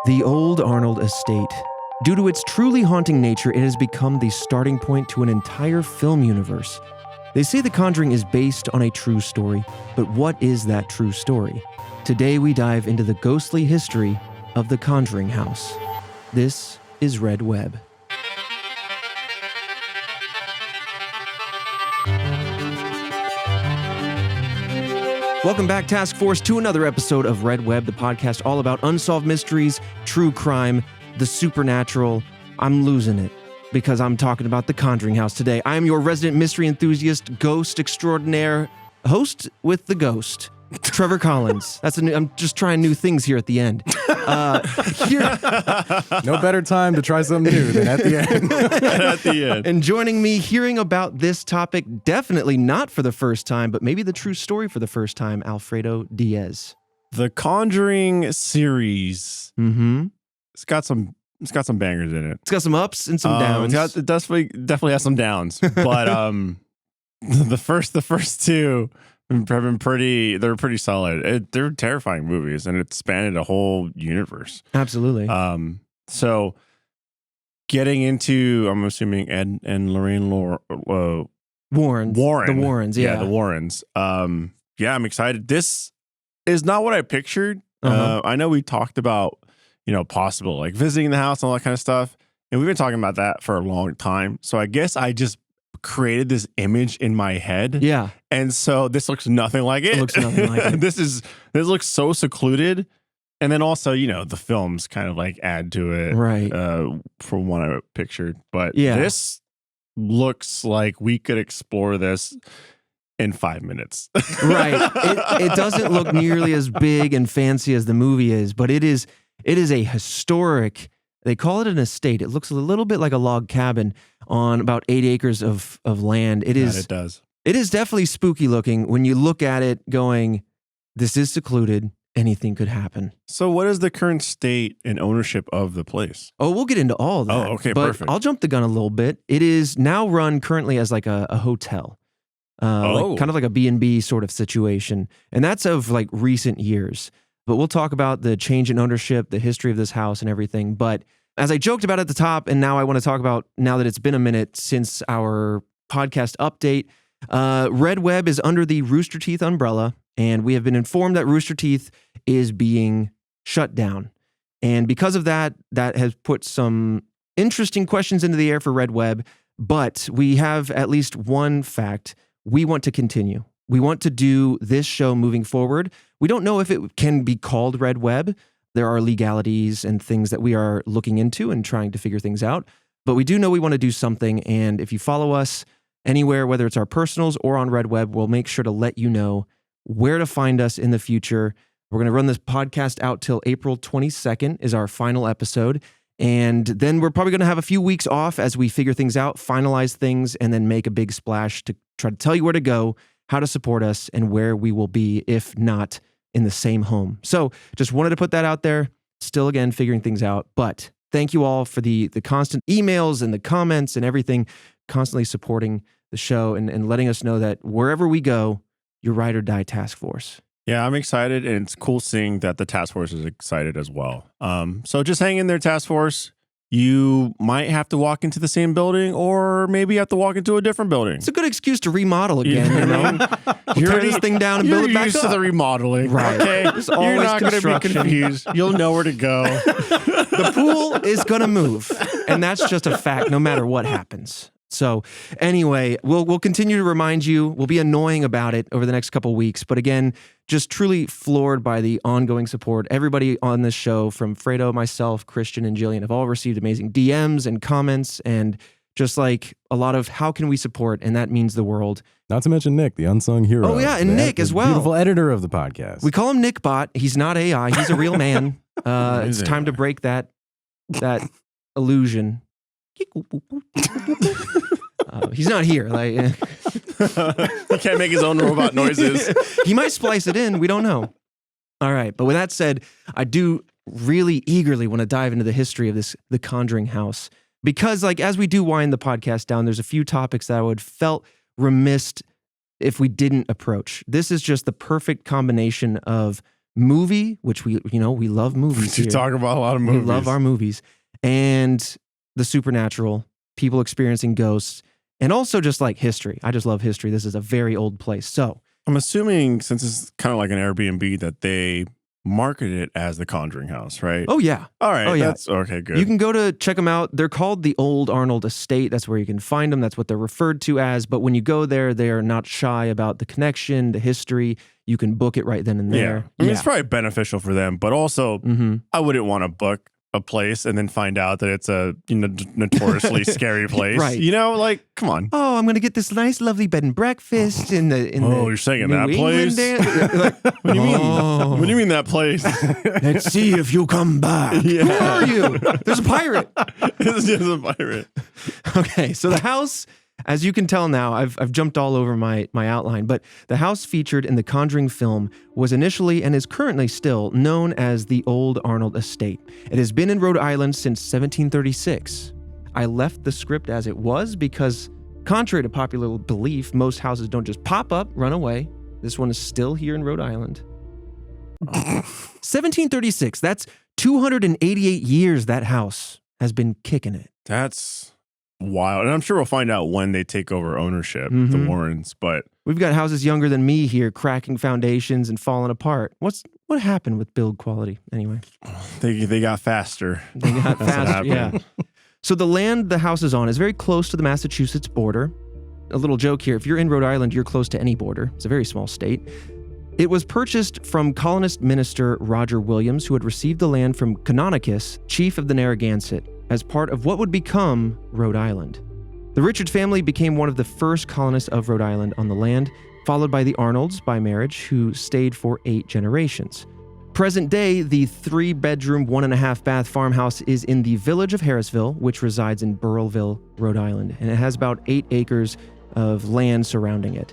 The Old Arnold Estate. Due to its truly haunting nature, it has become the starting point to an entire film universe. They say The Conjuring is based on a true story, but what is that true story? Today we dive into the ghostly history of the Conjuring House. This is Red Web. Welcome back, Task Force, to another episode of Red Web, the podcast all about unsolved mysteries, true crime, the supernatural. I'm losing it because I'm talking about the Conjuring House today. I am your resident mystery enthusiast, ghost extraordinaire, host with the ghost, Trevor Collins. I'm just trying new things here at the end. No better time to try something new than at the end. And joining me, hearing about this topic, definitely not for the first time, but maybe the true story for the first time, Alfredo Diaz. The Conjuring series. Mm-hmm. It's got some bangers in it. It's got some ups and some downs. It definitely has some downs. But the first two have been pretty solid. They're terrifying movies, and it spanned a whole universe. Absolutely. So getting into, I'm assuming Ed and Lorraine Warren. The Warrens, yeah. The Warrens. I'm excited. This is not what I pictured. I know we talked about, possible like visiting the house and all that kind of stuff. And we've been talking about that for a long time. So I guess I just created this image in my head. Yeah. And so this looks nothing like it. It looks nothing like it. This looks so secluded. And then also, the films kind of like add to it. Right. From what I pictured. But yeah, this looks like we could explore this in 5 minutes. Right. It doesn't look nearly as big and fancy as the movie is, but it is a historic, they call it an estate. It looks a little bit like a log cabin on about 8 acres of land. It does. It is definitely spooky looking when you look at it going, this is secluded. Anything could happen. So what is the current state and ownership of the place? Oh, we'll get into all that. Oh, okay, but perfect. I'll jump the gun a little bit. It is now run currently as like a hotel. Kind of like a B&B sort of situation. And that's of like recent years. But we'll talk about the change in ownership, the history of this house and everything. But as I joked about at the top, and now I want to talk about now that it's been a minute since our podcast update, Red Web is under the Rooster Teeth umbrella, and we have been informed that Rooster Teeth is being shut down. And because of that, that has put some interesting questions into the air for Red Web, but we have at least one fact. We want to continue. We want to do this show moving forward. We don't know if it can be called Red Web. There are legalities and things that we are looking into and trying to figure things out. But we do know we want to do something. And if you follow us anywhere, whether it's our personals or on Red Web, we'll make sure to let you know where to find us in the future. We're going to run this podcast out till April 22nd is our final episode. And then we're probably going to have a few weeks off as we figure things out, finalize things, and then make a big splash to try to tell you where to go, how to support us, and where we will be if not in the same home. So just wanted to put that out there. Still, again, figuring things out. But thank you all for the constant emails and the comments and everything, constantly supporting the show and letting us know that wherever we go, you're ride or die task force. Yeah, I'm excited, and it's cool seeing that the task force is excited as well. So just hang in there, task force. You might have to walk into the same building, or maybe you have to walk into a different building. It's a good excuse to remodel again. We'll tear this thing down and build it back up. You're used to the remodeling, right? Okay, you're not going to be confused. You'll know where to go. The pool is going to move, and that's just a fact, no matter what happens. So anyway, we'll continue to remind you. We'll be annoying about it over the next couple of weeks. But again, just truly floored by the ongoing support. Everybody on this show, from Fredo, myself, Christian, and Jillian, have all received amazing DMs and comments and just like a lot of how can we support, and that means the world. Not to mention Nick, the unsung hero. Oh, yeah, and Nick as well. Beautiful editor of the podcast. We call him Nickbot. He's not AI. He's a real man. It's time to break that illusion. He's not here. He can't make his own robot noises. He might splice it in. We don't know. All right. But with that said, I do really eagerly want to dive into the history of the Conjuring House, because as we do wind the podcast down, there's a few topics that I would felt remiss if we didn't approach. This is just the perfect combination of movie, which we love movies. You talk about a lot of movies. We love our movies, and the supernatural, people experiencing ghosts, and also just like history. I just love history. This is a very old place. So I'm assuming, since it's kind of like an Airbnb, that they marketed it as the Conjuring House, right? Oh yeah. All right. Oh yeah. That's okay. Good. You can go to check them out. They're called the Old Arnold Estate. That's where you can find them. That's what they're referred to as. But when you go there, they are not shy about the connection, the history. You can book it right then and there. I mean, it's probably beneficial for them, but also I wouldn't want to book a place and then find out that it's a notoriously scary place. Right. Like, come on. Oh, I'm going to get this nice, lovely bed and breakfast in the you're saying in that place? Like, What do you mean? What do you mean that place? Let's see if you'll come back. Yeah. Where are you? There's a pirate. It's just a pirate. Okay, so the house, as you can tell now, I've jumped all over my outline, but the house featured in the Conjuring film was initially and is currently still known as the Old Arnold Estate. It has been in Rhode Island since 1736. I left the script as it was because, contrary to popular belief, most houses don't just pop up, run away. This one is still here in Rhode Island. 1736, that's 288 years that house has been kicking it. That's wild. And I'm sure we'll find out when they take over ownership, the Warrens, but we've got houses younger than me here cracking foundations and falling apart. What happened with build quality anyway? they got faster. They got That's what faster, yeah. happened. So the land the house is on is very close to the Massachusetts border. A little joke here, if you're in Rhode Island, you're close to any border. It's a very small state. It was purchased from colonist minister Roger Williams, who had received the land from Canonicus, chief of the Narragansett, as part of what would become Rhode Island. The Richard family became one of the first colonists of Rhode Island on the land, followed by the Arnolds by marriage, who stayed for 8 generations. Present day, the 3-bedroom, 1.5-bath farmhouse is in the village of Harrisville, which resides in Burrillville, Rhode Island, and it has about 8 acres of land surrounding it.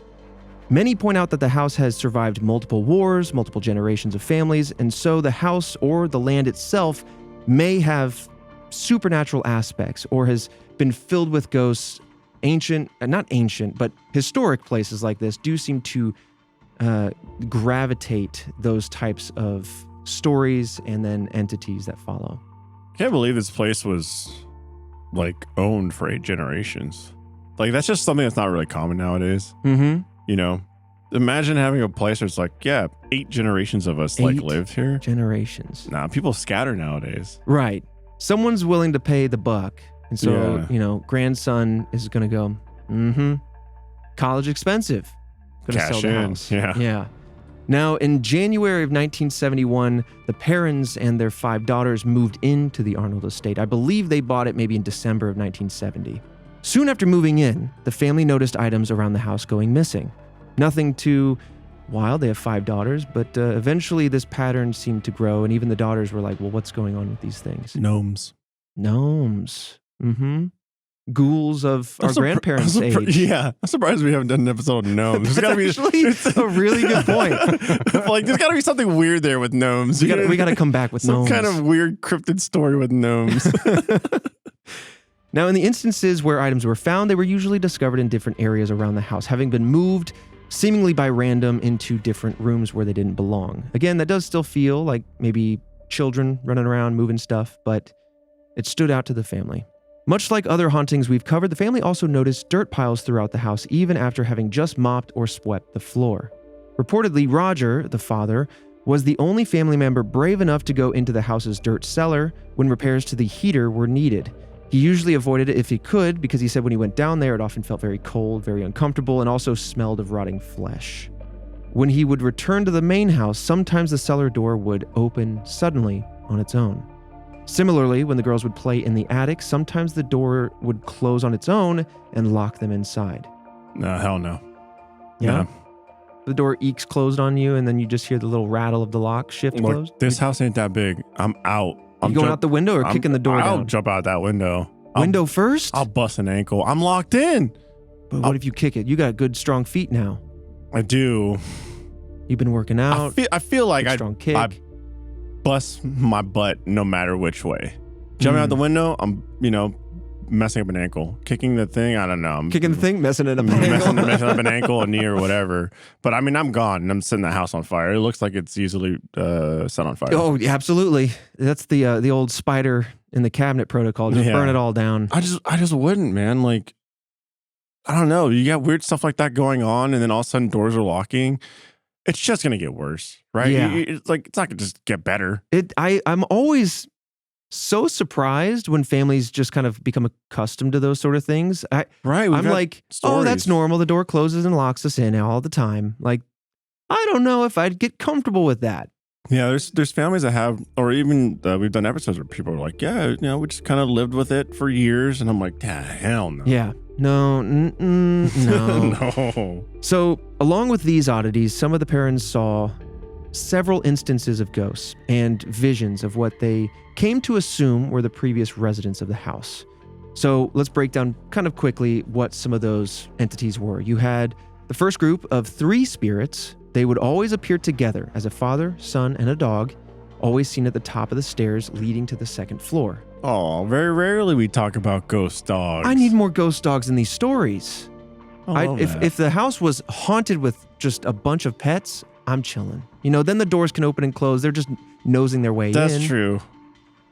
Many point out that the house has survived multiple wars, multiple generations of families, and so the house or the land itself may have supernatural aspects or has been filled with ghosts. Not ancient, but historic places like this do seem to gravitate those types of stories and then entities that follow. I can't believe this place was like owned for 8 generations. Like, that's just something that's not really common nowadays. Imagine having a place where it's like, 8 generations of us like lived here. Generations. Nah, people scatter nowadays. Right. Someone's willing to pay the buck. And so, grandson is going to go, college expensive. Going to sell the house. Yeah. Now, in January of 1971, the Perrins and their 5 daughters moved into the Arnold estate. I believe they bought it maybe in December of 1970. Soon after moving in, the family noticed items around the house going missing. Nothing too wild. They have 5 daughters, but eventually this pattern seemed to grow, and even the daughters were like, well, what's going on with these things? Gnomes. Ghouls of our grandparents' age. Yeah. I'm surprised we haven't done an episode on gnomes. That's actually a really good point. Like, there's got to be something weird there with gnomes. We got to come back with some gnomes. kind of weird cryptid story with gnomes. Now, in the instances where items were found, they were usually discovered in different areas around the house, having been moved seemingly by random into different rooms where they didn't belong. Again, that does still feel like maybe children running around moving stuff, but it stood out to the family. Much like other hauntings we've covered, the family also noticed dirt piles throughout the house, even after having just mopped or swept the floor. Reportedly, Roger, the father, was the only family member brave enough to go into the house's dirt cellar when repairs to the heater were needed. He usually avoided it if he could because he said when he went down there, it often felt very cold, very uncomfortable, and also smelled of rotting flesh. When he would return to the main house, sometimes the cellar door would open suddenly on its own. Similarly, when the girls would play in the attic, sometimes the door would close on its own and lock them inside. No, hell no. Yeah? The door eeks closed on you, and then you just hear the little rattle of the lock shift closed? This house ain't that big. I'm out. You going out the window or kicking the door down? I'll jump out that window. Window first? I'll bust an ankle. I'm locked in. But what if you kick it? You got good, strong feet now. I do. You've been working out. I feel like I bust my butt no matter which way. Jumping out the window, I'm, messing up an ankle. Kicking the thing, I don't know. I'm Kicking the thing, messing it up an ankle. messing up an ankle, a knee, or whatever. But I mean, I'm gone and I'm setting the house on fire. It looks like it's easily set on fire. Oh, yeah, absolutely. That's the old spider in the cabinet protocol. Just burn it all down. I just wouldn't, man. Like, I don't know. You got weird stuff like that going on, and then all of a sudden doors are locking. It's just gonna get worse, right? Yeah. It's like it's not gonna just get better. I'm always so surprised when families just kind of become accustomed to those sort of things. I'm like, oh, that's normal. The door closes and locks us in all the time. Like, I don't know if I'd get comfortable with that. Yeah, there's families that have, or even we've done episodes where people are like, yeah, we just kind of lived with it for years, and I'm like, hell no. Yeah, no, no. No. So, along with these oddities, some of the parents saw several instances of ghosts and visions of what they came to assume were the previous residents of the house. So, let's break down kind of quickly what some of those entities were. You had the first group of 3 spirits. They would always appear together as a father, son, and a dog, always seen at the top of the stairs leading to the 2nd floor. Oh, very rarely we talk about ghost dogs. I need more ghost dogs in these stories. If the house was haunted with just a bunch of pets, I'm chilling. Then the doors can open and close. They're just nosing their way in. That's true.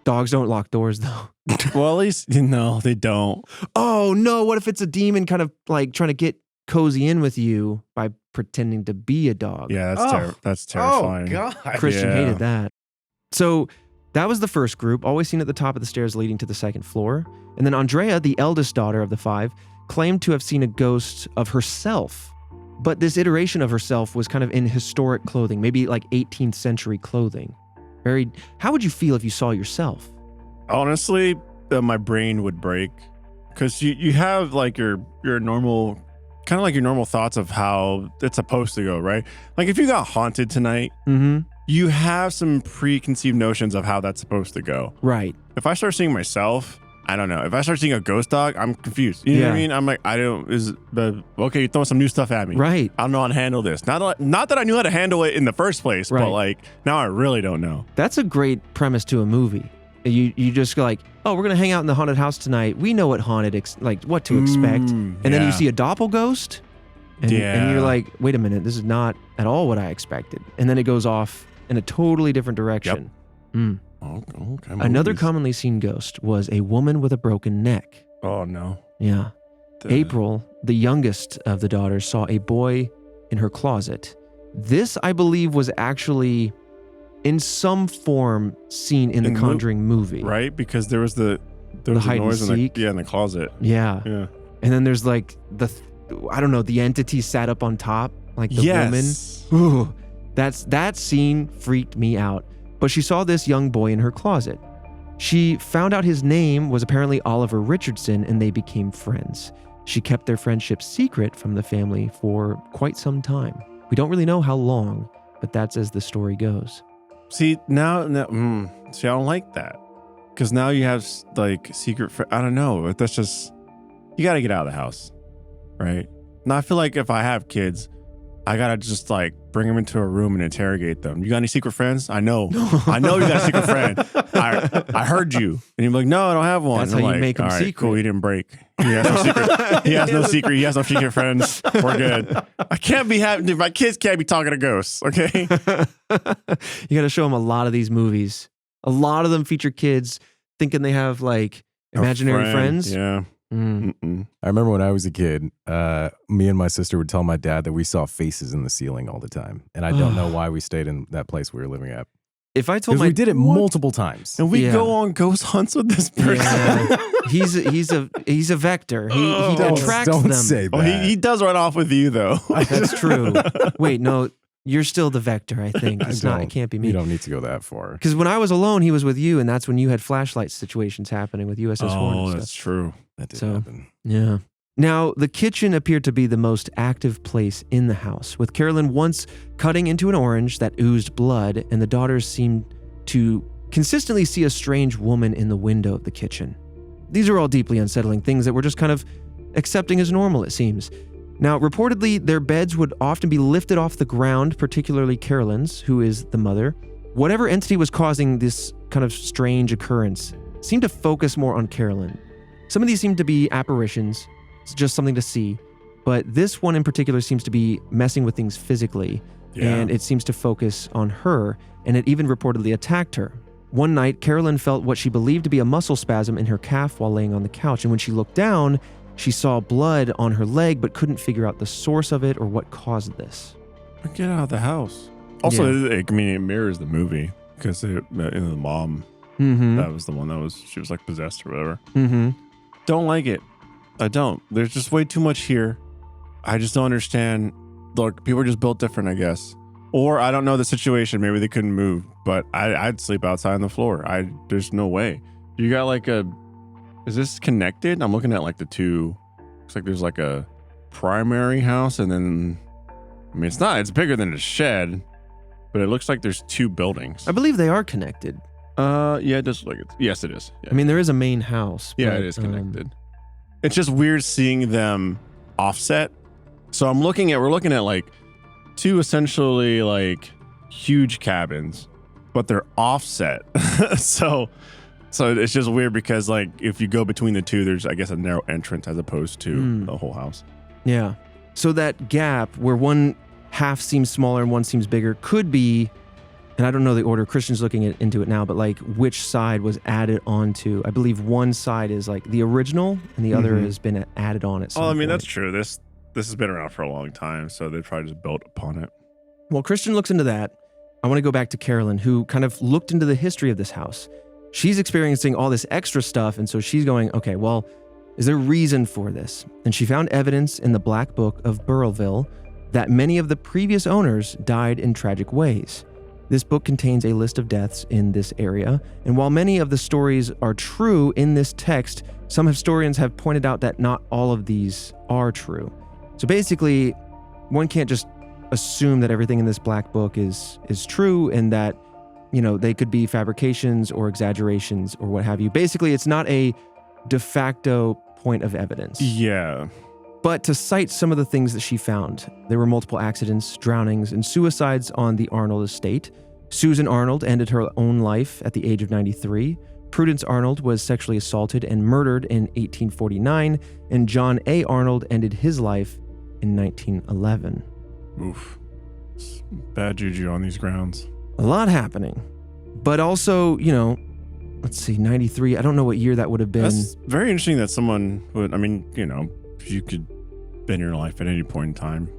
Dogs don't lock doors, though. Well, at least, no, they don't. Oh, no. What if it's a demon kind of like trying to get cozy in with you by pretending to be a dog? Yeah, that's terrifying. Oh, God. Christian hated that. So that was the first group, always seen at the top of the stairs leading to the 2nd floor. And then Andrea, the eldest daughter of the 5, claimed to have seen a ghost of herself. But this iteration of herself was kind of in historic clothing, maybe like 18th century clothing. How would you feel if you saw yourself? Honestly, my brain would break, because you have like your normal, kind of like your normal thoughts of how it's supposed to go, right? Like if you got haunted tonight, you have some preconceived notions of how that's supposed to go. Right. If I start seeing myself, I don't know. If I start seeing a ghost dog, I'm confused. You know what I mean? I'm like, okay, you're throwing some new stuff at me. Right. I don't know how to handle this. Not that I knew how to handle it in the first place, but like now I really don't know. That's a great premise to a movie. You just go like, oh, we're going to hang out in the haunted house tonight. We know what what to expect. And then you see a doppelghost. And you're like, wait a minute, this is not at all what I expected. And then it goes off in a totally different direction. Yep. Okay, another commonly seen ghost was a woman with a broken neck. Oh, no. Yeah. April, the youngest of the daughters, saw a boy in her closet. This, I believe, was actually in some form seen in the Conjuring movie. Right? Because there was the hide noise and seek. in the closet. Yeah. Yeah. And then there's like the entity sat up on top, like the woman. Ooh, that scene freaked me out. But she saw this young boy in her closet. She found out his name was apparently Oliver Richardson, and they became friends. She kept their friendship secret from the family for quite some time. We don't really know how long, but that's as the story goes. See, I don't like that. Because now you have like secret I don't know. That's just, you got to get out of the house, right? Now I feel like if I have kids, I got to just like bring them into a room and interrogate them. You got any secret friends? I know you got a secret friend. I heard you. And you're like, no, I don't have one. That's how you make them secret. Cool, he didn't break. He has no secret. He has no secret. He has no secret friends. We're good. I can't be having, my kids can't be talking to ghosts, okay? You got to show them a lot of these movies. A lot of them feature kids thinking they have like imaginary friends. Yeah. I remember when I was a kid, me and my sister would tell my dad that we saw faces in the ceiling all the time. And I don't know why we stayed in that place we were living at. If I told we did it multiple times. And we go on ghost hunts with this person. Yeah. He's a vector. He attracts them. Don't say that. He does run off with you though. That's true. Wait, no. You're still the vector, I think. It can't be me. You don't need to go that far. Because when I was alone, he was with you, and that's when you had flashlight situations happening with USS Horn. Oh, that's true. That did happen. Yeah. Now, the kitchen appeared to be the most active place in the house, with Carolyn once cutting into an orange that oozed blood, and the daughters seemed to consistently see a strange woman in the window of the kitchen. These are all deeply unsettling things that we're just kind of accepting as normal, it seems. Now, reportedly, their beds would often be lifted off the ground, particularly Carolyn's, who is the mother. Whatever entity was causing this kind of strange occurrence seemed to focus more on Carolyn. Some of these seem to be apparitions. It's just something to see. But this one in particular seems to be messing with things physically. Yeah. And it seems to focus on her. And it even reportedly attacked her. One night, Carolyn felt what she believed to be a muscle spasm in her calf while laying on the couch. And when she looked down, she saw blood on her leg, but couldn't figure out the source of it or what caused this. Get out of the house. Also, it mirrors the movie because the mom, that was the one she was like possessed or whatever. Mm-hmm. Don't like it. I don't. There's just way too much here. I just don't understand. Look, people are just built different, I guess. Or I don't know the situation. Maybe they couldn't move, but I'd sleep outside on the floor. There's no way. You got like is this connected? I'm looking at like the two. Looks like there's like a primary house and then, it's not, it's bigger than a shed, but it looks like there's two buildings. I believe they are connected. Yeah, it does look like it. Yes, it is. Yeah. I mean, there is a main house. Yeah, it is connected. It's just weird seeing them offset. So we're looking at like two essentially like huge cabins, but they're offset. so it's just weird because like if you go between the two, there's I guess a narrow entrance as opposed to the whole house. Yeah. So that gap where one half seems smaller and one seems bigger could be, and I don't know the order, Christian's looking into it now, but like which side was added onto. I believe one side is like the original and the other has been added on at some point. That's true. This has been around for a long time, so they probably just built upon it. Well, Christian looks into that. I want to go back to Carolyn, who kind of looked into the history of this house. She's experiencing all this extra stuff, and so she's going, okay, well, is there reason for this? And she found evidence in the Black Book of Burrillville that many of the previous owners died in tragic ways. This book contains a list of deaths in this area, and while many of the stories are true in this text, some historians have pointed out that not all of these are true. So basically, one can't just assume that everything in this Black Book is true and that, they could be fabrications or exaggerations or what have you. Basically, it's not a de facto point of evidence. Yeah. But to cite some of the things that she found, there were multiple accidents, drownings, and suicides on the Arnold Estate. Susan Arnold ended her own life at the age of 93. Prudence Arnold was sexually assaulted and murdered in 1849, and John A. Arnold ended his life in 1911. Oof. It's bad juju on these grounds. A lot happening. But also, let's see, 93. I don't know what year that would have been. That's very interesting that someone would, you could end your life at any point in time.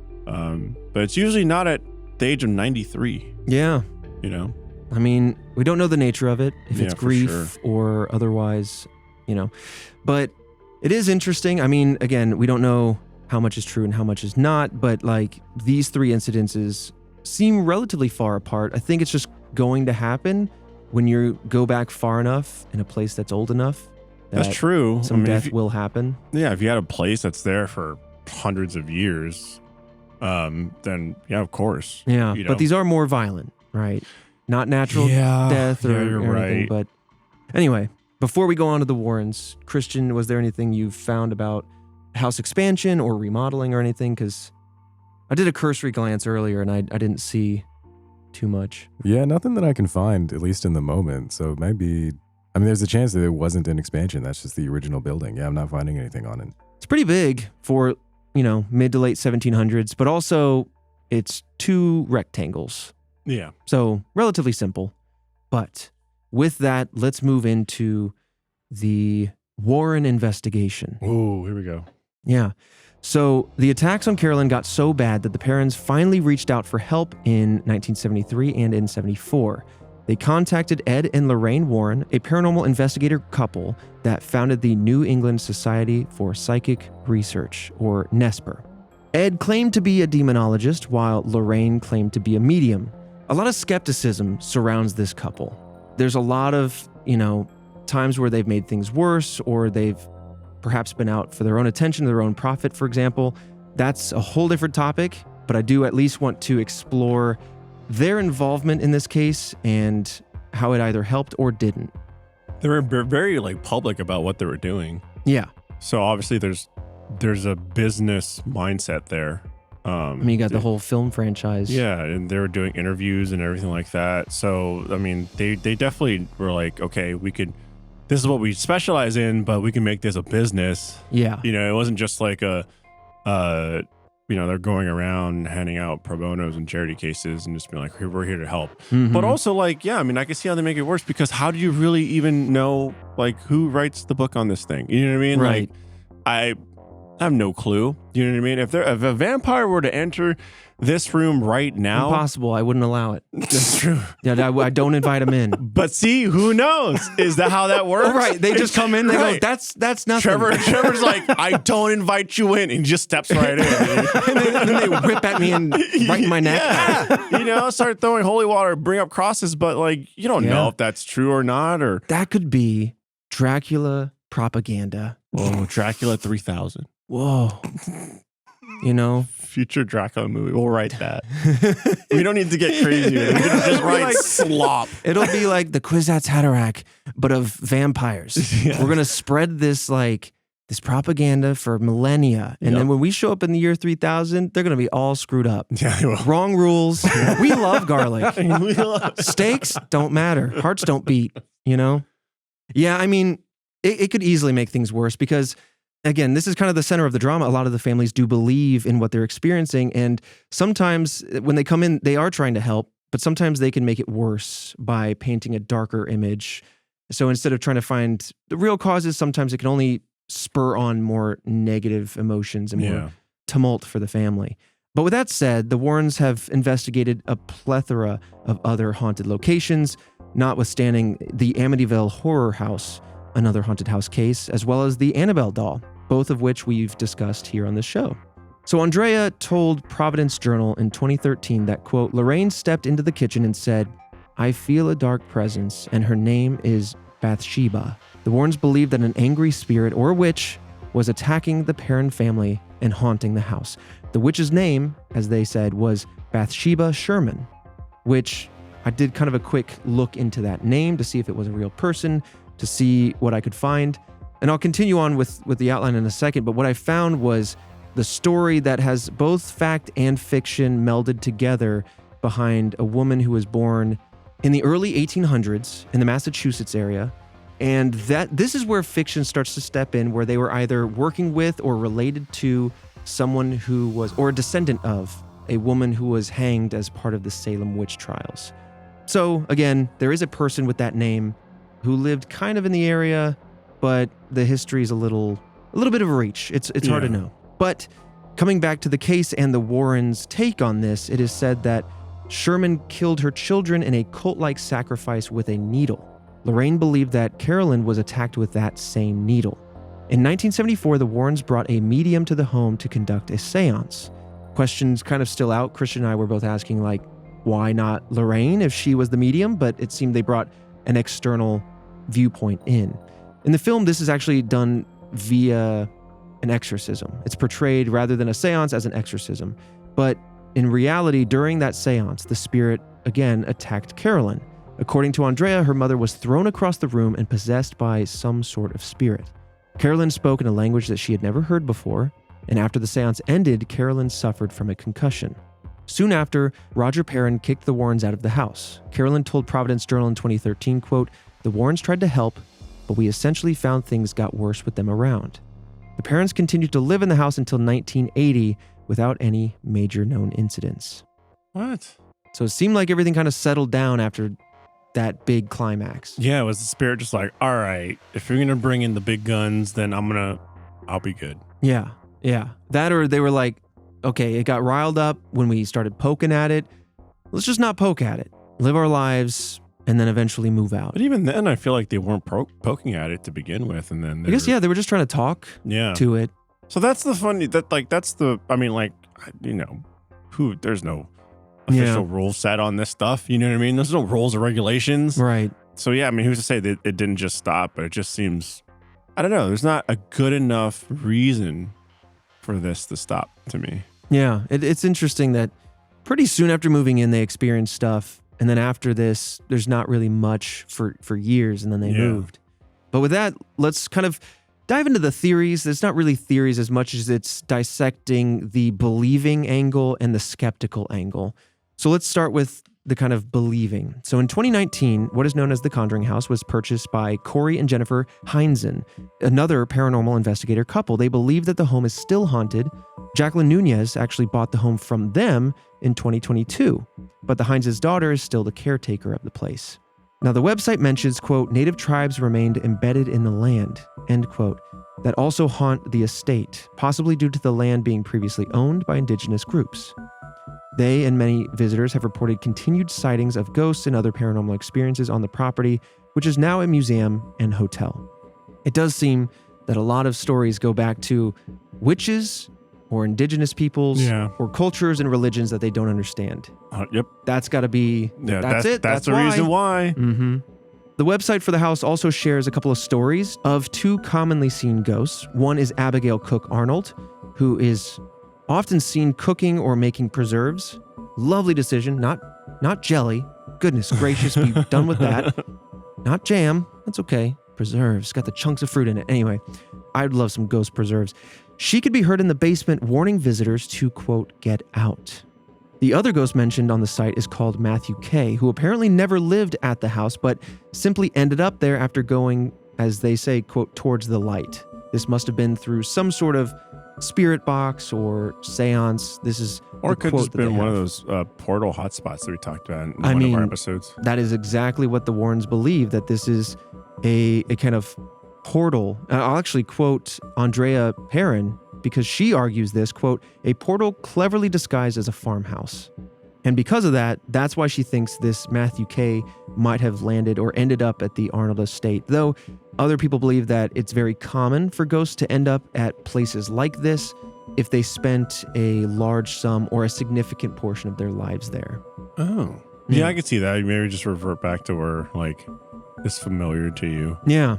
But it's usually not at the age of 93. Yeah. We don't know the nature of it, if it's grief or otherwise, But it is interesting. Again, we don't know how much is true and how much is not, but like these three incidences seem relatively far apart. I think it's just going to happen when you go back far enough in a place that's old enough. That's true. Some death will happen. Yeah, if you had a place that's there for hundreds of years, then yeah, of course. Yeah, but these are more violent, right? Not natural death or you're anything. Right. But anyway, before we go on to the Warrens, Christian, was there anything you found about house expansion or remodeling or anything? Because I did a cursory glance earlier and I didn't see too much. Yeah, nothing that I can find, at least in the moment. So maybe, there's a chance that it wasn't an expansion. That's just the original building. Yeah, I'm not finding anything on it. It's pretty big for, mid to late 1700s, but also it's two rectangles. Yeah. So relatively simple. But with that, let's move into the Warren investigation. Oh, here we go. Yeah. So the attacks on Carolyn got so bad that the parents finally reached out for help in 1973 and in 74. They contacted Ed and Lorraine Warren, a paranormal investigator couple that founded the New England Society for Psychic Research, or NESPR. Ed claimed to be a demonologist, while Lorraine claimed to be a medium. A lot of skepticism surrounds this couple. There's a lot of, times where they've made things worse, or they've perhaps been out for their own attention, their own profit, for example. That's a whole different topic, but I do at least want to explore their involvement in this case and how it either helped or didn't. They were very public about what they were doing. Yeah. So obviously there's a business mindset there. You got the whole film franchise. Yeah, and they were doing interviews and everything like that. So, they definitely were like, okay, we could this is what we specialize in, but we can make this a business. Yeah. It wasn't just like they're going around handing out pro bonos and charity cases and just being like, we're here to help. Mm-hmm. But also I can see how they make it worse, because how do you really even know who writes the book on this thing? You know what I mean? Right. I have no clue. You know what I mean? If a vampire were to enter this room right now, impossible. I wouldn't allow it. That's true. Yeah, I don't invite them in. But see, who knows? Is that how that works? Right. They just come in. They go, that's nothing. Trevor's like, I don't invite you in. And he just steps right in. and then they rip at me and right in my neck. Yeah. Start throwing holy water, bring up crosses, but you don't know if that's true or not. Or that could be Dracula propaganda. Oh, Dracula 3000. Whoa. Future Dracula movie. We'll write that. We don't need to get crazy. We can just write slop. It'll be like the Kwisatz Haderach, but of vampires. Yeah. We're going to spread this propaganda for millennia. And then when we show up in the year 3000, they're going to be all screwed up. Yeah, they will. Wrong rules. We love garlic. Steaks don't matter. Hearts don't beat, Yeah, I mean, it could easily make things worse because, again, this is kind of the center of the drama. A lot of the families do believe in what they're experiencing. And sometimes when they come in, they are trying to help, but sometimes they can make it worse by painting a darker image. So instead of trying to find the real causes, sometimes it can only spur on more negative emotions and more tumult for the family. But with that said, the Warrens have investigated a plethora of other haunted locations, notwithstanding the Amityville Horror House, another haunted house case, as well as the Annabelle doll, both of which we've discussed here on the show. So Andrea told Providence Journal in 2013 that, quote, Lorraine stepped into the kitchen and said, I feel a dark presence, and her name is Bathsheba. The Warrens believed that an angry spirit or witch was attacking the Perron family and haunting the house. The witch's name, as they said, was Bathsheba Sherman, which I did kind of a quick look into that name to see if it was a real person, to see what I could find. And I'll continue on with the outline in a second, but what I found was the story that has both fact and fiction melded together behind a woman who was born in the early 1800s in the Massachusetts area. And this is where fiction starts to step in, where they were either working with or related to someone who was, or a descendant of, a woman who was hanged as part of the Salem witch trials. So again, there is a person with that name who lived kind of in the area, but the history is a little bit of a reach. It's hard to know. But coming back to the case and the Warrens' take on this, it is said that Sherman killed her children in a cult-like sacrifice with a needle. Lorraine believed that Carolyn was attacked with that same needle. In 1974, the Warrens brought a medium to the home to conduct a seance. Questions kind of still out. Christian and I were both asking, why not Lorraine if she was the medium? But it seemed they brought an external viewpoint in. In the film, this is actually done via an exorcism. It's portrayed rather than a seance as an exorcism. But in reality, during that seance, the spirit again attacked Carolyn. According to Andrea, her mother was thrown across the room and possessed by some sort of spirit. Carolyn spoke in a language that she had never heard before, and after the seance ended, Carolyn suffered from a concussion. Soon after, Roger Perron kicked the Warrens out of the house. Carolyn told Providence Journal in 2013, quote, the Warrens tried to help, but we essentially found things got worse with them around. The Perrons continued to live in the house until 1980 without any major known incidents. What? So it seemed like everything kind of settled down after that big climax. Yeah, was the spirit just like, all right, if you're going to bring in the big guns, then I'll be good. Yeah. That, or they were like, okay, it got riled up when we started poking at it. Let's just not poke at it. Live our lives and then eventually move out. But even then, I feel like they weren't poking at it to begin with. And then I guess, they were just trying to talk to it. So that's the funny, there's no official rule set on this stuff. You know what I mean? There's no rules or regulations. Right. So yeah, who's to say that it didn't just stop, but it just seems, I don't know, there's not a good enough reason for this to stop to me. Yeah, it's interesting that pretty soon after moving in, they experienced stuff. And then after this, there's not really much for years, and then they moved. But with that, let's kind of dive into the theories. It's not really theories as much as it's dissecting the believing angle and the skeptical angle. So let's start with the kind of believing. So in 2019, what is known as the Conjuring House was purchased by Corey and Jennifer Heinzen, another paranormal investigator couple. They believe that the home is still haunted. Jacqueline Nunez actually bought the home from them in 2022, but the Heinz's daughter is still the caretaker of the place. Now, the website mentions, quote, native tribes remained embedded in the land, end quote, that also haunt the estate, possibly due to the land being previously owned by indigenous groups. They and many visitors have reported continued sightings of ghosts and other paranormal experiences on the property, which is now a museum and hotel. It does seem that a lot of stories go back to witches or indigenous peoples or cultures and religions that they don't understand. Yep. That's got to be, that's it. That's the reason why. Mm-hmm. The website for the house also shares a couple of stories of two commonly seen ghosts. One is Abigail Cook Arnold, who is often seen cooking or making preserves. Lovely decision. Not jelly. Goodness gracious, be done with that. Not jam. That's okay. Preserves. Got the chunks of fruit in it. Anyway, I'd love some ghost preserves. She could be heard in the basement warning visitors to, quote, get out. The other ghost mentioned on the site is called Matthew K., who apparently never lived at the house, but simply ended up there after going, as they say, quote, towards the light. This must have been through some sort of spirit box or seance. This is or it could have been one of those portal hotspots that we talked about in one of our episodes. That is exactly what the Warrens believe, that this is a kind of portal. I'll actually quote Andrea Perrin, because she argues this, quote, a portal cleverly disguised as a farmhouse. And because of that, that's why she thinks this Matthew K. might have landed or ended up at the Arnold Estate. Though other people believe that it's very common for ghosts to end up at places like this if they spent a large sum or a significant portion of their lives there. Oh. Yeah, I could see that. Maybe just revert back to where, like, it's familiar to you. Yeah.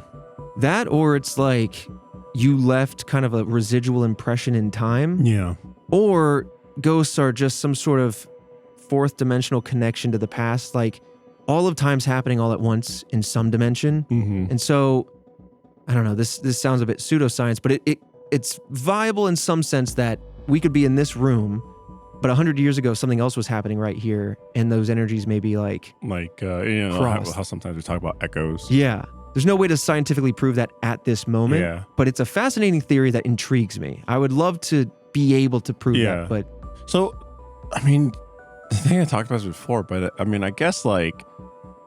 That, or it's like you left kind of a residual impression in time. Yeah. Or ghosts are just some sort of fourth dimensional connection to the past, like all of time's happening all at once in some dimension. Mm-hmm. And so, I don't know, this sounds a bit pseudoscience, but it's viable in some sense that we could be in this room, but 100 years ago, something else was happening right here, and those energies may be like you know, how sometimes we talk about echoes. Yeah. There's no way to scientifically prove that at this moment, but it's a fascinating theory that intrigues me. I would love to be able to prove that, but... So, I mean, the thing I talked about this before, but I mean, I guess like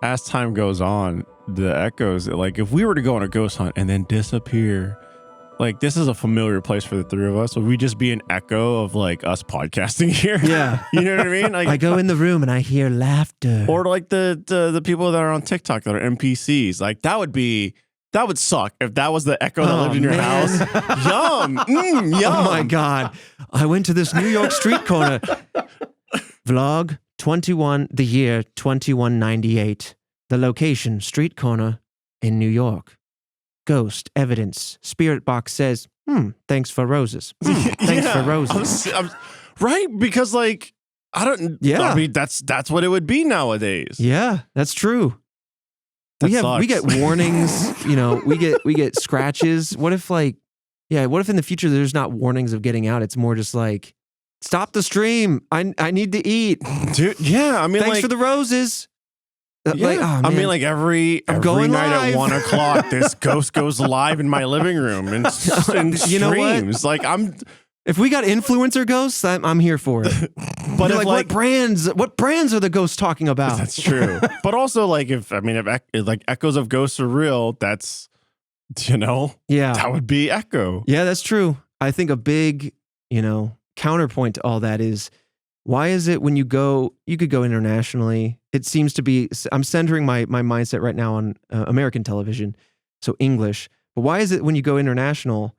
as time goes on, the echoes, like if we were to go on a ghost hunt and then disappear, like this is a familiar place for the three of us. Would we just be an echo of like us podcasting here? Yeah. You know what I mean? Like, I go in the room and I hear laughter. Or like the people that are on TikTok that are NPCs. Like that would suck if that was the echo that lived in your house. Yum. Yum. Oh my God. I went to this New York street corner. Vlog 21, the year 2198. The location, street corner in New York. Ghost, evidence, spirit box says, thanks for roses. Thanks for roses. Right? Because like, I mean, that's what it would be nowadays. Yeah, that's true. We get warnings, you know, we get scratches. What if in the future there's not warnings of getting out? It's more just like, stop the stream. I need to eat. Dude, yeah. I mean, thanks for the roses. Yeah. Like, oh, I mean, like every night live. at 1 o'clock, this ghost goes live in my living room and streams. You know what? Like if we got influencer ghosts, I'm here for it. But like, what brands are the ghosts talking about? That's true. But also, like, if echoes of ghosts are real, that's, you know, that would be echo. Yeah, that's true. I think a big, you know, counterpoint to all that is, why is it when you could go internationally? It seems to be, I'm centering my mindset right now on American television, so English. But why is it when you go international,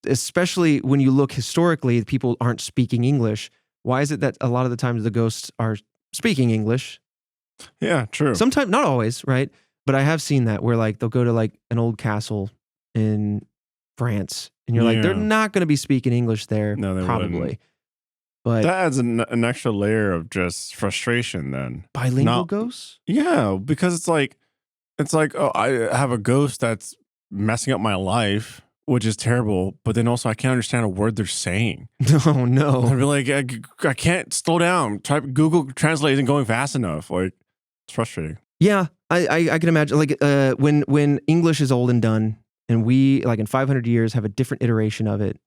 especially when you look historically, people aren't speaking English? Why is it that a lot of the times the ghosts are speaking English? Yeah, true. Sometimes, not always, right? But I have seen that where like they'll go to like an old castle in France, and you're like, they're not going to be speaking English there, probably. Wouldn't. But that adds an extra layer of just frustration then. Bilingual ghosts? Yeah, because it's like, oh, I have a ghost that's messing up my life. which is terrible. But then also, I can't understand a word they're saying. Oh, no. I'd be like, I can't slow down. Google Translate isn't going fast enough. Like, it's frustrating. Yeah, I can imagine. Like when English is old and done, and we like in 500 years have a different iteration of it.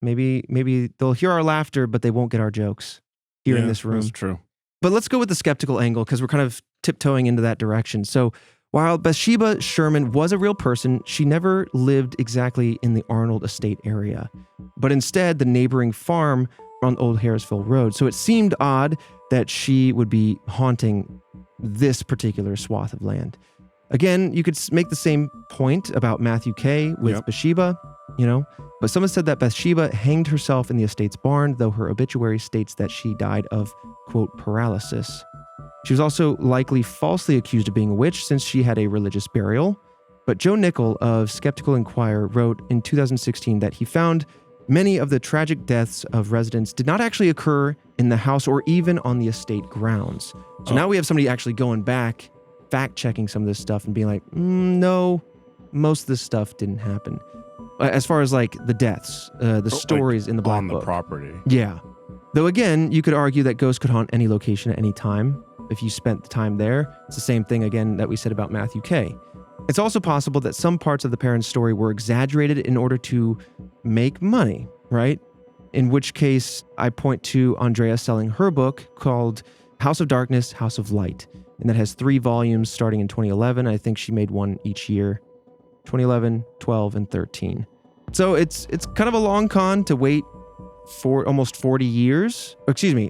Maybe they'll hear our laughter, but they won't get our jokes here in this room. That's true. But let's go with the skeptical angle because we're kind of tiptoeing into that direction. So while Bathsheba Sherman was a real person, she never lived exactly in the Arnold Estate area, but instead the neighboring farm on Old Harrisville Road. So it seemed odd that she would be haunting this particular swath of land. Again, you could make the same point about Matthew K. with Bathsheba, but someone said that Bathsheba hanged herself in the estate's barn, though her obituary states that she died of, quote, paralysis. She was also likely falsely accused of being a witch since she had a religious burial. But Joe Nickel of Skeptical Inquirer wrote in 2016 that he found many of the tragic deaths of residents did not actually occur in the house or even on the estate grounds. So now we have somebody actually going back, fact-checking some of this stuff and being like, no, most of this stuff didn't happen. As far as like the deaths, the stories in the Black Book. On the property. Yeah. Though again, you could argue that ghosts could haunt any location at any time. If you spent the time there, it's the same thing again that we said about Matthew K. It's also possible that some parts of the parents' story were exaggerated in order to make money, right? In which case, I point to Andrea selling her book called House of Darkness, House of Light. And that has 3 volumes starting in 2011. I think she made one each year, 2011, 12, and 13. So it's kind of a long con to wait for almost 40 years,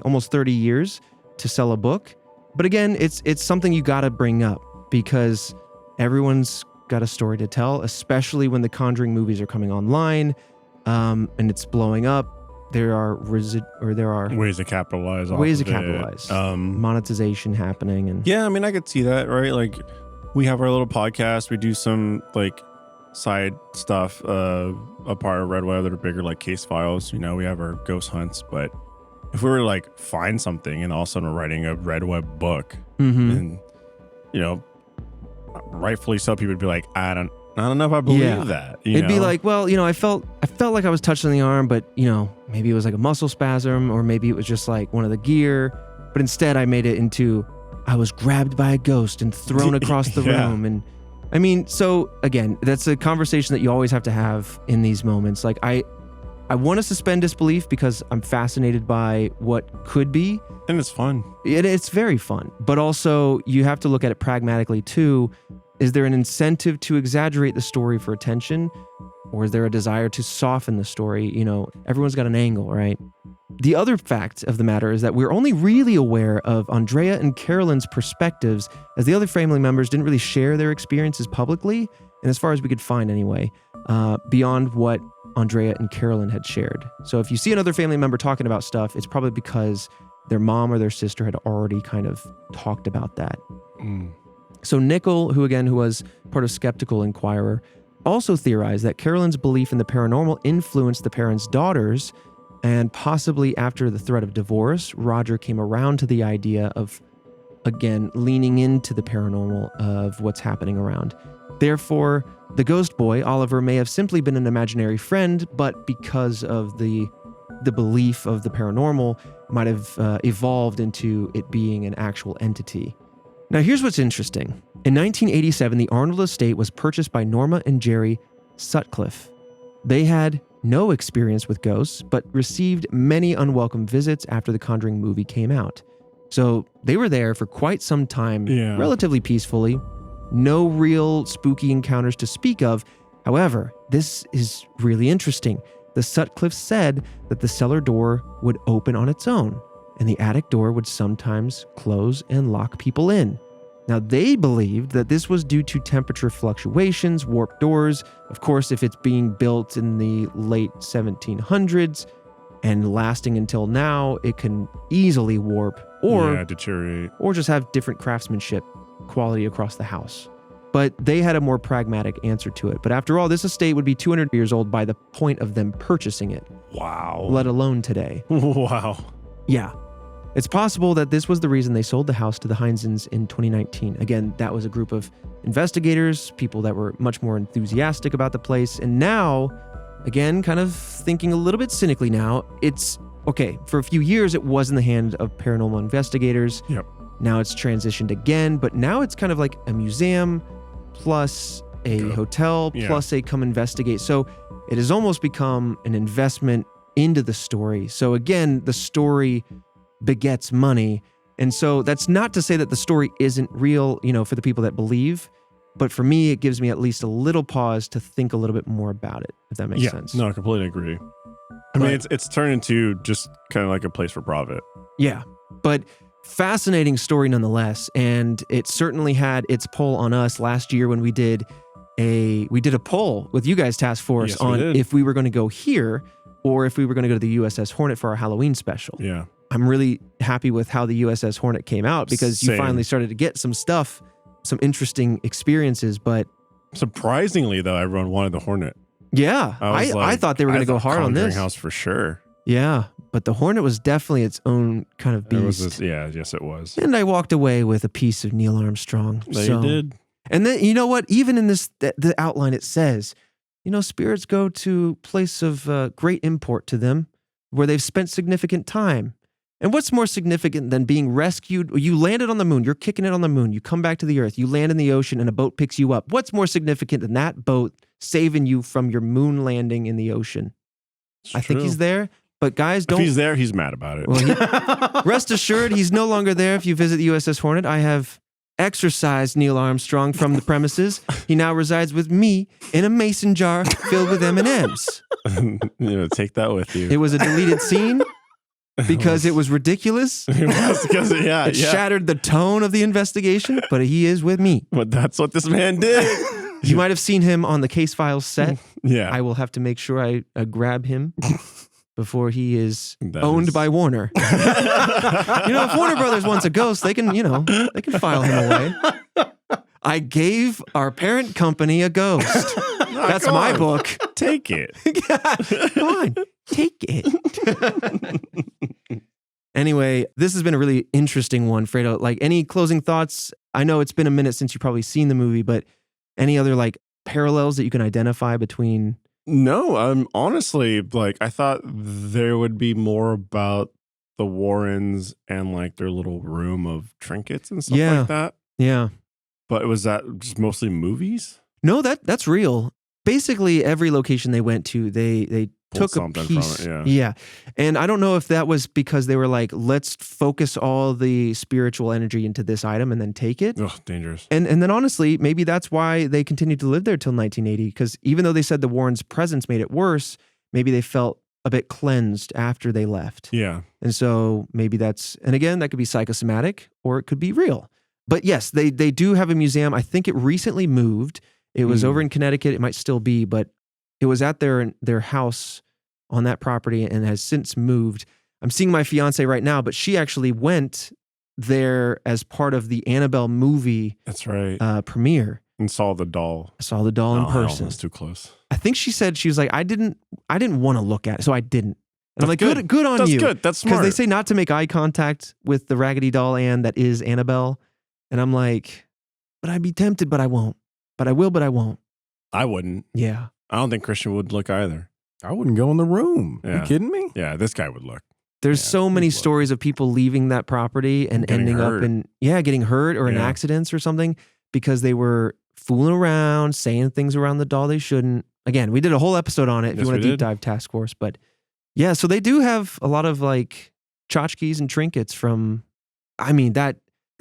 almost 30 years to sell a book. But again, it's something you got to bring up because everyone's got a story to tell, especially when the Conjuring movies are coming online, and it's blowing up. There are ways to capitalize. Monetization happening, and yeah, I mean, I could see that, right? Like, we have our little podcast. We do some like side stuff, a part of Red Web that are bigger, like case files. We have our ghost hunts, but if we were to like find something and all of a sudden we're writing a Red Web book, and rightfully so, people would be like, I don't know if I believe that. It'd be like, well, I felt like I was touched on the arm, but maybe it was like a muscle spasm, or maybe it was just like one of the gear. But instead, I made it into I was grabbed by a ghost and thrown across the room. And I mean, so again, that's a conversation that you always have to have in these moments. Like I want to suspend disbelief because I'm fascinated by what could be. And it's fun. It's very fun. But also you have to look at it pragmatically too. Is there an incentive to exaggerate the story for attention? Or is there a desire to soften the story? Everyone's got an angle, right? The other fact of the matter is that we're only really aware of Andrea and Carolyn's perspectives, as the other family members didn't really share their experiences publicly, and as far as we could find anyway, beyond what Andrea and Carolyn had shared. So if you see another family member talking about stuff, it's probably because their mom or their sister had already kind of talked about that. So Nickel, who was part of Skeptical Inquirer, also theorized that Carolyn's belief in the paranormal influenced the parents' daughters, and possibly after the threat of divorce, Roger came around to the idea of, again, leaning into the paranormal of what's happening around. Therefore, the ghost boy, Oliver, may have simply been an imaginary friend, but because of the belief of the paranormal, might have evolved into it being an actual entity. Now, here's what's interesting. In 1987, the Arnold Estate was purchased by Norma and Jerry Sutcliffe. They had no experience with ghosts, but received many unwelcome visits after the Conjuring movie came out. So they were there for quite some time, relatively peacefully. No real spooky encounters to speak of. However, this is really interesting. The Sutcliffes said that the cellar door would open on its own, and the attic door would sometimes close and lock people in. Now, they believed that this was due to temperature fluctuations, warped doors. Of course, if it's being built in the late 1700s and lasting until now, it can easily warp or deteriorate, or just have different craftsmanship quality across the house. But they had a more pragmatic answer to it. But after all, this estate would be 200 years old by the point of them purchasing it. Wow. Let alone today. Wow. Yeah. It's possible that this was the reason they sold the house to the Heinzens in 2019. Again, that was a group of investigators, people that were much more enthusiastic about the place. And now again, kind of thinking a little bit cynically now, it's okay. For a few years, it was in the hand of paranormal investigators. Yep. Now it's transitioned again, but now it's kind of like a museum plus a hotel plus a come investigate. So it has almost become an investment into the story. So again, the story begets money. And so that's not to say that the story isn't real, for the people that believe. But for me, it gives me at least a little pause to think a little bit more about it, if that makes sense. No, I completely agree. I mean, it's turned into just kind of like a place for profit. Yeah, but fascinating story nonetheless. And it certainly had its pull on us last year when we did a poll with you guys, Task Force, on if we were going to go here or if we were going to go to the USS Hornet for our Halloween special. Yeah. I'm really happy with how the USS Hornet came out because you finally started to get some stuff, some interesting experiences. But surprisingly, though, everyone wanted the Hornet. Yeah, I thought they were going to go hard on this. Conjuring House for sure. Yeah, but the Hornet was definitely its own kind of beast. Yes, it was. And I walked away with a piece of Neil Armstrong. You did. And then, you know what? Even in this, the outline, it says, spirits go to a place of great import to them where they've spent significant time. And what's more significant than being rescued? You landed on the moon. You're kicking it on the moon. You come back to the earth. You land in the ocean and a boat picks you up. What's more significant than that boat saving you from your moon landing in the ocean? I think he's there. But guys, don't... If he's there, he's mad about it. Well, rest assured, he's no longer there if you visit the USS Hornet. I have exorcised Neil Armstrong from the premises. He now resides with me in a mason jar filled with M&Ms. Take that with you. It was a deleted scene. Because it was ridiculous. It was because it shattered the tone of the investigation, but he is with me. But that's what this man did. You might have seen him on the Case Files set. Yeah. I will have to make sure I grab him before he is owned by Warner. If Warner Brothers wants a ghost, they can file him away. I gave our parent company a ghost. That's my book. Take it. Come on. Take it. Anyway, this has been a really interesting one, Fredo. Like, any closing thoughts? I know it's been a minute since you've probably seen the movie, but any other parallels that you can identify between? No, honestly, I thought there would be more about the Warrens and their little room of trinkets and stuff like that. Yeah. But was that just mostly movies? No, that's real. Basically, every location they went to, they took a piece. From it, yeah. And I don't know if that was because they were like, let's focus all the spiritual energy into this item and then take it. Ugh, dangerous. And then honestly, maybe that's why they continued to live there till 1980. Because even though they said the Warrens' presence made it worse, maybe they felt a bit cleansed after they left. Yeah. And so maybe and again, that could be psychosomatic or it could be real. But yes, they do have a museum. I think it recently moved. It was over in Connecticut. It might still be, but it was at their house on that property and has since moved. I'm seeing my fiance right now, but she actually went there as part of the Annabelle movie. That's right. Premiere. And saw the doll. I saw the doll in person. That's too close. I think she said, she was like, I didn't want to look at it, so I didn't. And I'm like, good on you. That's good. That's smart. Because they say not to make eye contact with the Raggedy Doll Ann that is Annabelle. And I'm like, but I'd be tempted, but I won't. But I will, but I won't. I wouldn't. Yeah. I don't think Christian would look either. I wouldn't go in the room. Yeah. Are you kidding me? Yeah, this guy would look. There's so many stories of people leaving that property and ending up in, getting hurt or in accidents or something because they were fooling around, saying things around the doll they shouldn't. Again, we did a whole episode on it if you want to deep dive Task Force. But yeah, so they do have a lot of tchotchkes and trinkets from, that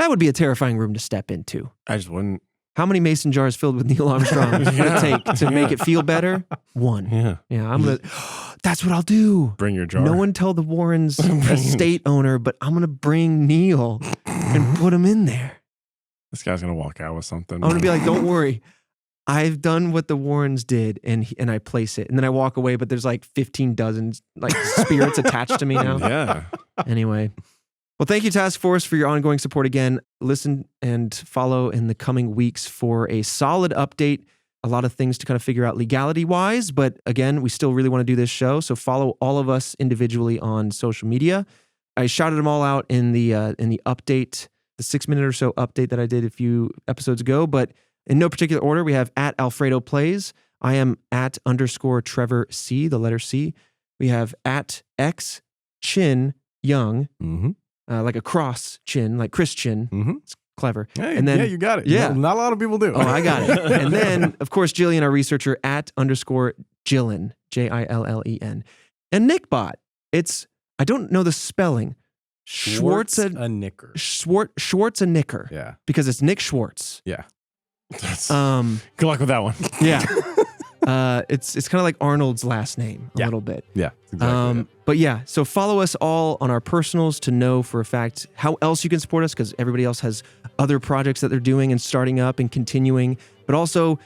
would be a terrifying room to step into. I just wouldn't. How many mason jars filled with Neil Armstrong would it take to make it feel better? One. Yeah. Yeah, that's what I'll do. Bring your jar. No one tell the Warrens estate owner, but I'm going to bring Neil and put him in there. This guy's going to walk out with something. I'm going to be like, don't worry. I've done what the Warrens did and I place it. And then I walk away, but there's 15 dozen spirits attached to me now. Yeah. Anyway. Well, thank you, Task Force, for your ongoing support again. Listen and follow in the coming weeks for a solid update. A lot of things to kind of figure out legality-wise, but again, we still really want to do this show, so follow all of us individually on social media. I shouted them all out in the update, the 6-minute or so update that I did a few episodes ago, but in no particular order, we have @Alfredo Plays I am at _Trevor C, the letter C. We have at X Chin Young, like a cross chin, like Christian. It's clever. Hey, and then, yeah, you got it. Yeah. Not a lot of people do. Oh, I got it. And then, of course, Jillian, our researcher, at _Jillen, Jillen. And Nickbot, I don't know the spelling. Schwartz a Nicker. Schwartz a Nicker. Yeah. Because it's Nick Schwartz. Yeah. Good luck with that one. Yeah. It's kind of like Arnold's last name a little bit. Yeah, exactly. But yeah, so follow us all on our personals to know for a fact how else you can support us, because everybody else has other projects that they're doing and starting up and continuing. But also,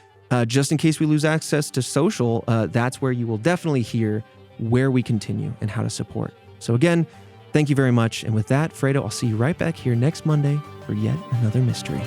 just in case we lose access to social, that's where you will definitely hear where we continue and how to support. So again, thank you very much. And with that, Fredo, I'll see you right back here next Monday for yet another mystery.